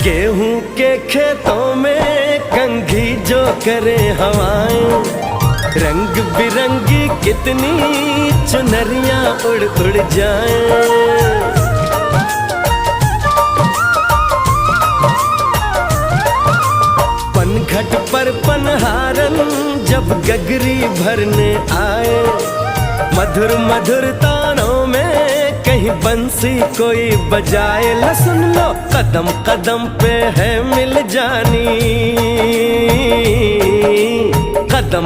गेहूं के खेतों में कंघी जो करे हवाएं, रंग बिरंगी कितनी चुनरियां उड़ उड़ जाएं। पनघट पर पनहारन जब गगरी भरने आए, मधुर मधुर तानों में कहीं बंसी कोई बजाए। ल सुन लो कदम कदम पे है मिल जानी, कदम